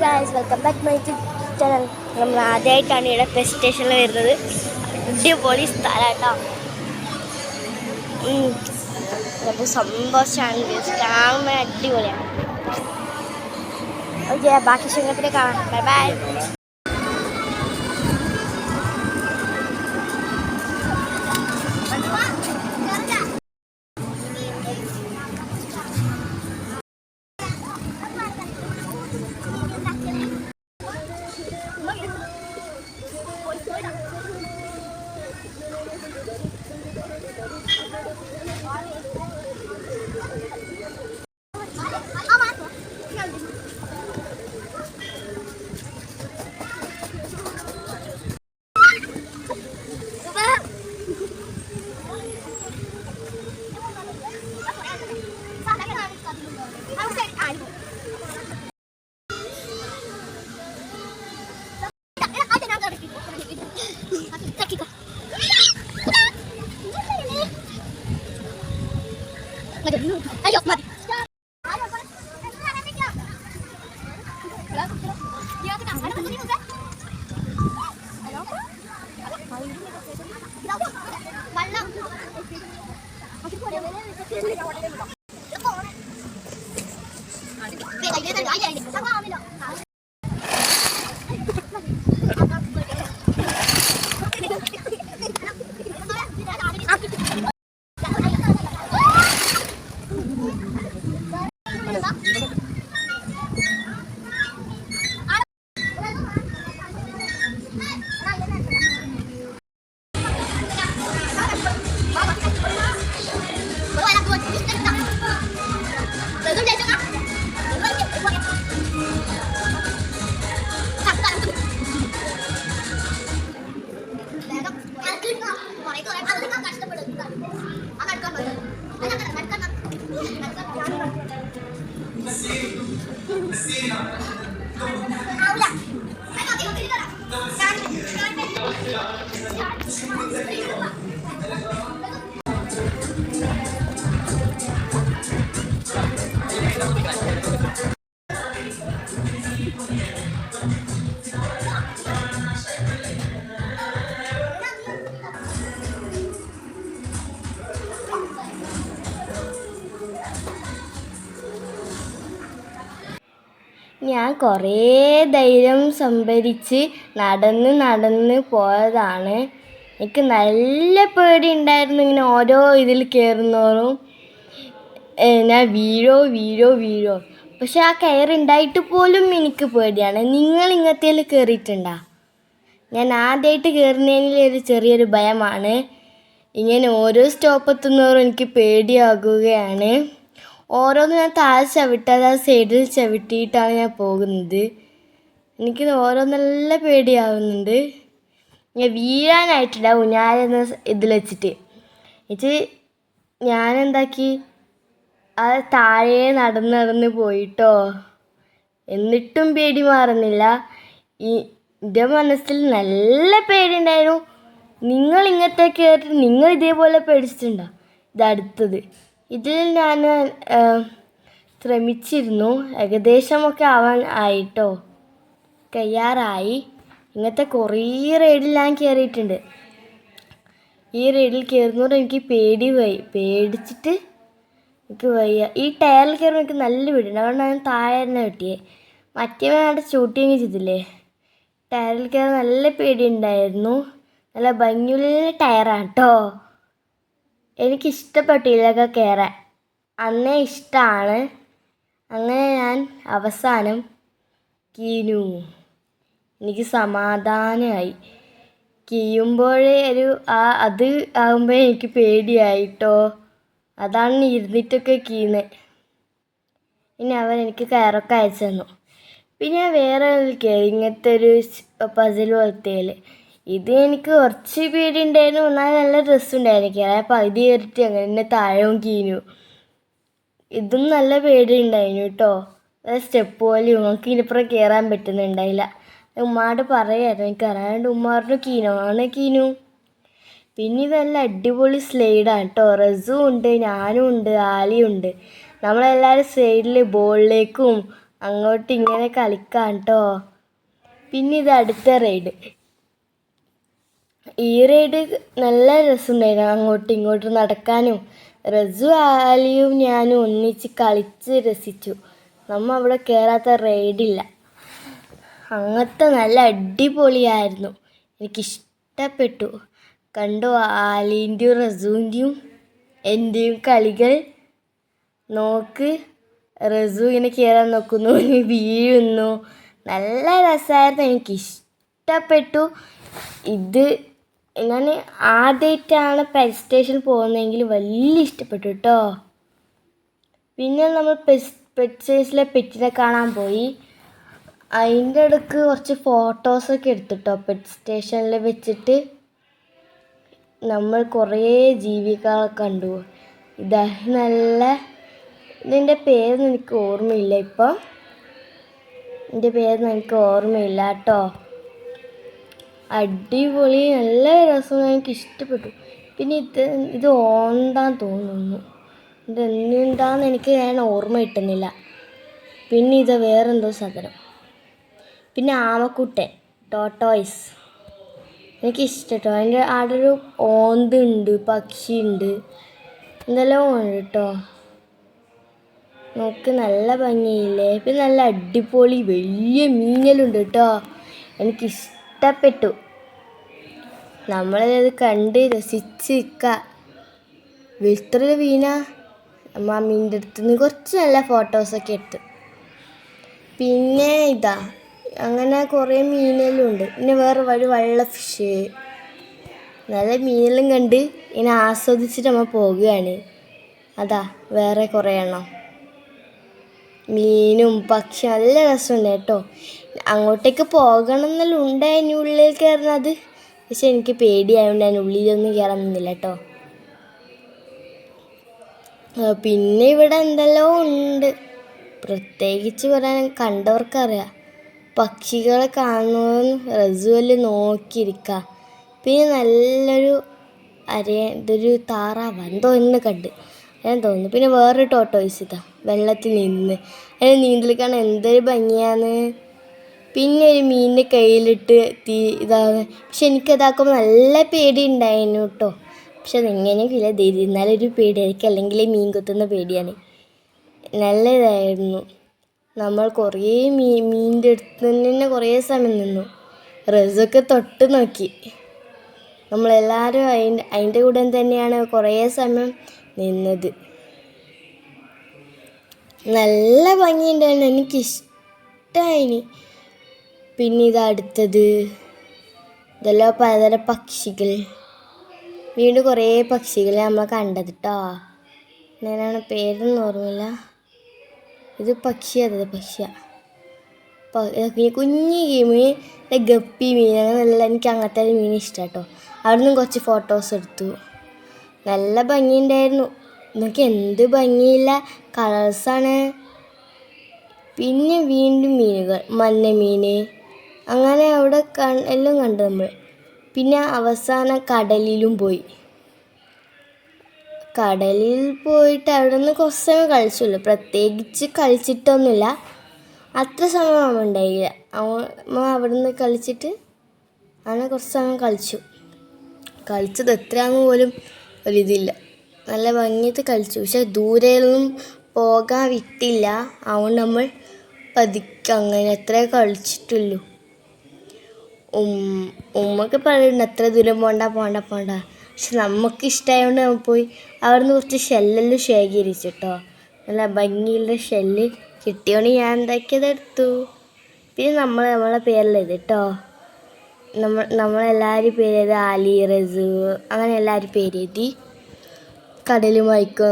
Guys, welcome back my channel. നമ്മൾ ആദ്യമായിട്ടാണ് ഇവിടെ ബസ് സ്റ്റേഷനിൽ വരുന്നത്. അടിപൊളി സ്ഥലമാട്ടോ. നമുക്ക് സന്തോഷമാണ്. കാണുമ്പോൾ അടിപൊളിയാണ്. ഓക്കെ, ബാക്കി ശൃംഗത്തിലെ കാണാം. Bye bye. Ayo, mati. ഞാൻ കുറേ ധൈര്യം സംഭരിച്ച് നടന്ന് പോയതാണ്. എനിക്ക് നല്ല പേടി ഉണ്ടായിരുന്നു. ഇങ്ങനെ ഓരോ ഇതിൽ കയറുന്നോറും ഞാൻ വീഴോ. പക്ഷെ ആ കയറുണ്ടായിട്ട് പോലും എനിക്ക് പേടിയാണ്. നിങ്ങൾ ഇങ്ങനത്തേൽ കയറിയിട്ടുണ്ടോ? ഞാൻ ആദ്യമായിട്ട് കയറുന്നതിൽ ഒരു ചെറിയൊരു ഭയമാണ്. ഇങ്ങനെ ഓരോ സ്റ്റോപ്പ് എത്തുന്നോറും എനിക്ക് പേടിയാകുകയാണ്. ഓരോന്ന് ഞാൻ താഴെ ചവിട്ടാതെ ആ സൈഡിൽ ചവിട്ടിയിട്ടാണ് ഞാൻ പോകുന്നത്. എനിക്ക് ഓരോ നല്ല പേടിയാവുന്നുണ്ട്. ഞാൻ വീഴാനായിട്ടില്ല ഊഞ്ഞാലെന്ന ഇതിൽ വെച്ചിട്ട് ഞാനെന്താക്കി, അത് താഴെ നടന്ന് പോയിട്ടോ. എന്നിട്ടും പേടി മാറുന്നില്ല. എൻ്റെ മനസ്സിൽ നല്ല പേടിയുണ്ടായിരുന്നു. നിങ്ങൾ ഇങ്ങനത്തെ കയറി നിങ്ങൾ ഇതേപോലെ പേടിച്ചിട്ടുണ്ടോ? ഇതടുത്തത് ഇതിൽ ഞാൻ ശ്രമിച്ചിരുന്നു. ഏകദേശമൊക്കെ ആവാൻ ആയിട്ടോ, കഴിയാറായി. ഇങ്ങനത്തെ കുറേ റൈഡിൽ ഞാൻ കയറിയിട്ടുണ്ട്. ഈ റൈഡിൽ കയറുന്നതോടെ എനിക്ക് പേടിച്ചിട്ട് എനിക്ക് വയ്യ. ഈ ടയറിൽ കയറുമ്പോൾ എനിക്ക് നല്ല പേടിയുണ്ട്. അതുകൊണ്ടാണ് ഞാൻ താഴെ തന്നെ കിട്ടിയത്. മറ്റേ അവിടെ ഷൂട്ടിങ് ചെയ്തില്ലേ, ടയറിൽ കയറാൻ നല്ല പേടിയുണ്ടായിരുന്നു. നല്ല ഭംഗിയുള്ള ടയറാണ് കേട്ടോ. എനിക്കിഷ്ടപ്പെട്ടില്ലൊക്കെ കയറാൻ, അന്നേ ഇഷ്ടമാണ്. അങ്ങനെ ഞാൻ അവസാനം കീഞ്ഞു. എനിക്ക് സമാധാനമായി. കീയുമ്പോഴേ അത് ആകുമ്പോഴേ എനിക്ക് പേടിയായിട്ടോ. അതാണ് ഇരുന്നിട്ടൊക്കെ കീയുന്നത്. പിന്നെ അവരെനിക്ക് കയറൊക്കെ അയച്ചു തന്നു. പിന്നെ വേറെ ഇങ്ങനത്തെ ഒരു പസിൽ പോലത്തേൽ ഇത് എനിക്ക് കുറച്ച് പേടിയുണ്ടായിരുന്നു. എന്നാൽ നല്ല രസമുണ്ടായിരുന്നു. കയറാൻ പകുതി കയറിയിട്ട് അങ്ങനെ തന്നെ താഴവും കീഞ്ഞു. ഇതും നല്ല പേടിയുണ്ടായിരുന്നു കേട്ടോ. സ്റ്റെപ്പ് പോലെയും നമുക്ക് ഇതിനിപ്പുറം കയറാൻ പറ്റുന്നുണ്ടായില്ല. ഉമ്മാട് പറയായിരുന്നു എനിക്ക് അറിയാണ്ട്. ഉമ്മാറിന് കീഞ്ഞു. പിന്നെ ഇതല്ല അടിപൊളി സ്ലൈഡാണ് കേട്ടോ. റസും ഉണ്ട്, ഞാനും ഉണ്ട്, ആലിയും ഉണ്ട്. നമ്മളെല്ലാവരും സൈഡിൽ ബോളിലേക്കും അങ്ങോട്ട് ഇങ്ങനെ കളിക്കാം കേട്ടോ. പിന്നെ ഇത് അടുത്ത റൈഡ്. ഈ റൈഡ് നല്ല രസമുണ്ടായിരുന്നു, അങ്ങോട്ടും ഇങ്ങോട്ടും നടക്കാനും. റസു, ആലിയും ഞാനും ഒന്നിച്ച് കളിച്ച് രസിച്ചു. നമ്മൾ അവിടെ കയറാത്ത റൈഡില്ല. അങ്ങനത്തെ നല്ല അടിപൊളിയായിരുന്നു, എനിക്കിഷ്ടപ്പെട്ടു. കണ്ടോ ആലീൻ്റെയും റസുവിൻ്റെയും എൻ്റെയും കളികൾ. നോക്ക്, റസു ഇങ്ങനെ കയറാൻ നോക്കുന്നു, വീഴുന്നു. നല്ല രസമായിരുന്നു, എനിക്കിഷ്ടപ്പെട്ടു. ഇത് ഞാൻ ആദ്യമായിട്ടാണ് പെറ്റ് സ്റ്റേഷനിൽ പോകുന്നതെങ്കിൽ വലിയ ഇഷ്ടപ്പെട്ടു കേട്ടോ. പിന്നെ നമ്മൾ പെറ്റ് സ്റ്റേഷനിലെ പെറ്റിനെ കാണാൻ പോയി. അതിൻ്റെ ഇടയ്ക്ക് കുറച്ച് ഫോട്ടോസൊക്കെ എടുത്തിട്ടോ പെറ്റ് സ്റ്റേഷനിൽ വെച്ചിട്ട്. നമ്മൾ കുറേ ജീവികളെ കണ്ടു. ഇതാ നല്ല, ഇതിൻ്റെ പേരൊന്നും എനിക്ക് ഓർമ്മയില്ല ഇപ്പം. ഇതിൻ്റെ പേരൊന്നും എനിക്ക് ഓർമ്മയില്ല കേട്ടോ. അടിപൊളി, നല്ല രസം, എനിക്ക് ഇഷ്ടപ്പെട്ടു. പിന്നെ ഇത് ഓന്താന്ന് തോന്നുന്നു. ഇത് എന്താന്ന് എനിക്ക് ഞാൻ ഓർമ്മ കിട്ടുന്നില്ല. പിന്നെ ഇത് വേറെന്തോ സാധനം. പിന്നെ ആമക്കുട്ടൻ, ടോട്ടോയ്സ്, എനിക്കിഷ്ടട്ടോ. അതിൻ്റെ അവിടെ ഒരു ഓന്തുണ്ട്, പക്ഷിയുണ്ട്, എന്തെല്ലാം ഉണ്ട് കേട്ടോ. നോക്ക്, നല്ല ഭംഗിയില്ലേ. പിന്നെ നല്ല അടിപൊളി വലിയ മീനുകളുണ്ട് കേട്ടോ, എനിക്കിഷ്ടപ്പെട്ടു. നമ്മളത് കണ്ട് രസിച്ച് നിൽക്കുക. വെളുത്തൊരു മീനാ. നമ്മൾ ആ മീനിൻ്റെ അടുത്ത് നിന്ന് കുറച്ച് നല്ല ഫോട്ടോസൊക്കെ എടുത്തു. പിന്നെ ഇതാ അങ്ങനെ കുറേ മീനുകളും ഉണ്ട്. പിന്നെ വേറെ വെള്ള ഫിഷ്, നല്ല മീനെല്ലാം കണ്ട് ഇങ്ങനെ ആസ്വദിച്ചിട്ട് നമ്മൾ പോകുകയാണ്. അതാ വേറെ കുറേ എണ്ണം മീനും പക്ഷി, നല്ല രസമുണ്ട് കേട്ടോ. അങ്ങോട്ടേക്ക് പോകണം എന്നെല്ലാം ഉണ്ടായിരുന്നു ഉള്ളിൽ കയറുന്നത്. പക്ഷെ എനിക്ക് പേടിയായതുകൊണ്ട് ഞാൻ ഉള്ളിലൊന്നും കയറാൻ നിന്നില്ല കേട്ടോ. പിന്നെ ഇവിടെ എന്തെല്ലാം ഉണ്ട്, പ്രത്യേകിച്ച് പറയാൻ കണ്ടവർക്കറിയാം. പക്ഷികളെ കാണുന്നതെന്ന് റസുവല് നോക്കിയിരിക്കുക. പിന്നെ നല്ലൊരു ഇതൊരു താറാവ് എന്തോ എന്ന് കണ്ട് ഞാൻ തോന്നുന്നു. പിന്നെ വേറൊരു ടോട്ടോയ്സ് ഇതാ വെള്ളത്തിൽ നിന്ന്, അതിന് നീന്തൽ കാണാൻ എന്തൊരു ഭംഗിയാണ്. പിന്നെ ഒരു മീനിൻ്റെ കയ്യിലിട്ട് ഇതാകും. പക്ഷെ എനിക്കതാക്കുമ്പോൾ നല്ല പേടി ഉണ്ടായിരുന്നു കേട്ടോ. പക്ഷെ അതെങ്ങനെയൊക്കെയില്ല, എന്നാലൊരു പേടിയായിരിക്കും, അല്ലെങ്കിൽ മീൻ കൊത്തുന്ന പേടിയാണ്. നല്ല ഇതായിരുന്നു. നമ്മൾ കുറേ മീനിൻ്റെ അടുത്ത് തന്നെ കുറേ സമയം നിന്നു. റസൊക്കെ തൊട്ട് നോക്കി. നമ്മളെല്ലാവരും അതിൻ്റെ കൂടെ തന്നെയാണ് കുറേ സമയം നിന്നത്. നല്ല ഭംഗിയുണ്ടായിരുന്നു, എനിക്കിഷ്ടമായി. പിന്നെ ഇതടുത്തത് ഇതെല്ലാം പലതരം പക്ഷികൾ. വീണ്ടും കുറേ പക്ഷികളെ നമ്മൾ കണ്ടത് കേട്ടോ. ഞാനാണ് പേരൊന്നും ഓർമ്മയില്ല. ഇത് പക്ഷിയാണ്, പക്ഷിയാണ്. പിന്നെ കുഞ്ഞി മീൻ, ഗപ്പി മീൻ, അങ്ങനെ എനിക്ക് അങ്ങനത്തെ മീൻ ഇഷ്ടം കേട്ടോ. അവിടെ നിന്നും കുറച്ച് ഫോട്ടോസ് എടുത്തു. നല്ല ഭംഗിയുണ്ടായിരുന്നു. നമുക്ക് എന്ത് ഭംഗിയില്ല കളേഴ്സാണ്. പിന്നെ വീണ്ടും മീനുകൾ, മഞ്ഞ മീൻ, അങ്ങനെ അവിടെ എല്ലാം കണ്ടു നമ്മൾ. പിന്നെ അവസാനം കടലിലും പോയി. കടലിൽ പോയിട്ട് അവിടെ നിന്ന് കുറച്ച് സമയം കളിച്ചുള്ളൂ, പ്രത്യേകിച്ച് കളിച്ചിട്ടൊന്നുമില്ല. അത്ര സമയം അവൻ ഉണ്ടായില്ല. അവിടെ നിന്ന് കളിച്ചിട്ട് അങ്ങനെ കുറച്ച് സമയം കളിച്ചത് എത്രയാണെന്ന് പോലും ഒരിതില്ല. നല്ല ഭംഗിയിട്ട് കളിച്ചു. പക്ഷെ ദൂരെയൊന്നും പോകാൻ വിട്ടില്ല. അതുകൊണ്ട് നമ്മൾ പതുക്കെ അങ്ങനെ എത്രയേ കളിച്ചിട്ടുള്ളൂ. ഉമ്മക്ക് പറയുന്നുണ്ട് എത്ര ദൂരം പോണ്ട. പക്ഷെ നമുക്ക് ഇഷ്ടമായതുകൊണ്ട് നമ്മൾ പോയി. അവിടെ നിന്ന് കുറച്ച് ഷെല്ലെല്ലാം ശേഖരിച്ചു കേട്ടോ. നല്ല ഭംഗിയുള്ള ഷെല്ല് കിട്ടിയോണ്ട് ഞാൻ എന്താക്കിയതെടുത്തു. പിന്നെ നമ്മളെ പേരിലെഴുതി കേട്ടോ. നമ്മളെല്ലാവരും പേരെഴുതി, ആലി, റസു, അങ്ങനെ എല്ലാവരും പേരെഴുതി. കടലും വായിക്കും.